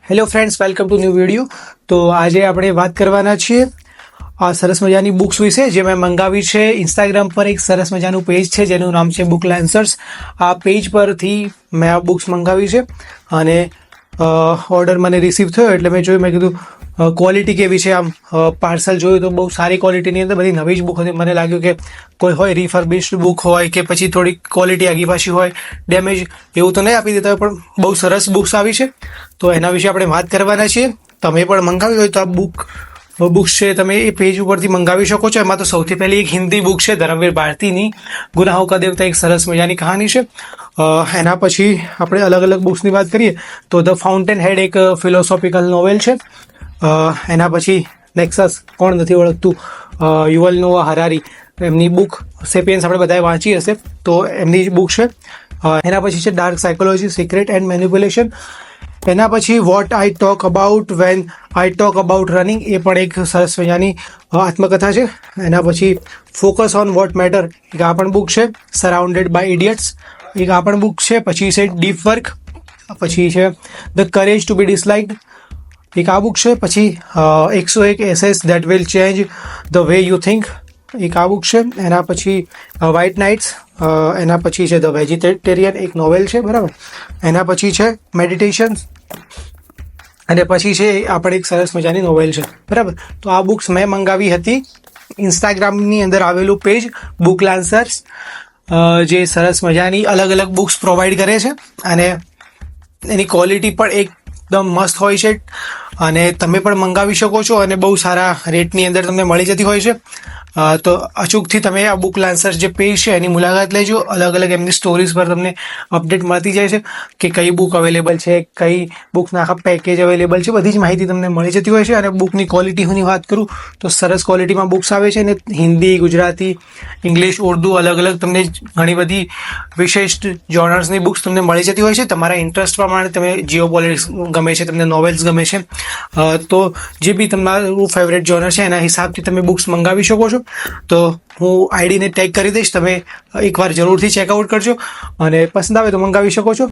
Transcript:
Hello friends, welcome to new video. તો આજે આપણે વાત કરવાના છીએ આ સરસ મજાની બુક્સ વિશે જે મેં મંગાવી છે. ઇન્સ્ટાગ્રામ પર એક સરસ મજાનું પેજ છે જેનું નામ છે બુક લાન્સર્સ. આ પેજ પરથી મેં આ બુક્સ મંગાવી છે અને ઓર્ડર મને રિસીવ થયો એટલે મેં જોયું, મેં કીધું ક્વોલિટી કેવી છે. આમ પાર્સલ જોયું તો બહુ સારી ક્વોલિટીની અંદર બધી નવી જ બુક હતી. મને લાગ્યું કે કોઈ હોય રિફર્બિશ્ડ બુક હોય કે પછી થોડીક ક્વોલિટી આગી પાછી હોય, ડેમેજ એવું તો નહીં આપી દેતા હોય, પણ બહુ સરસ બુક્સ આવી છે. તો એના વિશે આપણે વાત કરવાના છીએ. તમે પણ મંગાવી હોય તો આ બુક્સ છે તમે એ પેજ ઉપરથી મંગાવી શકો છો. એમાં તો સૌથી પહેલી એક હિન્દી બુક છે ધર્મવીર ભારતીની ગુનાહોं का देवता. એક સરસ મજાની કહાની છે. એના પછી આપણે અલગ અલગ બુક્સની વાત કરીએ તો ધ ફાઉન્ટેન હેડ એક ફિલોસોફિકલ નોવેલ છે. એના પછી નેક્સસ, કોણ નથી ઓળખતું, યુવલ નોઆ હરારી, એમની બુક સેપિયન્સ આપણે બધાએ વાંચી હશે તો એમની જ બુક છે. એના પછી છે dark psychology, secret and manipulation. એના પછી what I talk about when I talk about running, એ પણ એક સરસ મજાની આત્મકથા છે. એના પછી ફોકસ ઓન વોટ મેટર, એક આ પણ બુક છે. સરાઉન્ડેડ બાય ઇડિયટ્સ, એક આ પણ બુક છે. પછી છે ડીપ વર્ક, પછી છે ધ કરેજ ટુ બી ડિસલાઇક્ડ, એક આ બુક છે. પછી 101 ashes that will change the way you think, એક આ બુક છે. એના પછી વ્હાઇટ નાઇટ્સ, એના પછી છે ધ વેજીટેરિયન, એક નોવેલ છે, બરાબર. એના પછી છે મેડિટેશન્સ, અને પછી છે આ પણ એક સરસ મજાની નોવેલ છે, બરાબર. તો આ બુક્સ મેં મંગાવી હતી. ઇન્સ્ટાગ્રામની અંદર આવેલું પેજ બુક લાન્સર્સ જે સરસ મજાની અલગ અલગ બુક્સ પ્રોવાઈડ કરે છે અને એની ક્વોલિટી પણ એકદમ મસ્ત હોય છે અને તમે પણ મંગાવી શકો છો અને બહુ સારા રેટની અંદર તમને મળી જતી હોય છે. તો અચૂકથી તમે આ બુક લાન્સર્સ જે પેજ છે એની મુલાકાત લેજો. અલગ અલગ એમની સ્ટોરીઝ પર તમને અપડેટ મળતી જાય છે કે કઈ બુક અવેલેબલ છે, કઈ બુકના આખા પેકેજ અવેલેબલ છે, બધી જ માહિતી તમને મળી જતી હોય છે. અને બુકની ક્વોલિટીની વાત કરું તો સરસ ક્વોલિટીમાં બુક્સ આવે છે અને હિન્દી, ગુજરાતી, ઇંગ્લિશ, ઉર્દુ અલગ અલગ તમને ઘણી બધી વિશિષ્ટ જોનર્સની બુક્સ તમને મળી જતી હોય છે. તમારા ઇન્ટરેસ્ટ પ્રમાણે તમે જીઓ પોલિટિક્સ ગમે છે, તમને નોવેલ્સ ગમે છે, તો જે બી તમારું ફેવરેટ જોનર છે એના હિસાબથી તમે બુક્સ મંગાવી શકો છો. તો હું આઈડીને ટેગ કરી દઈશ, તમે એકવાર જરૂરથી ચેકઆઉટ કરજો અને પસંદ આવે તો મંગાવી શકો છો.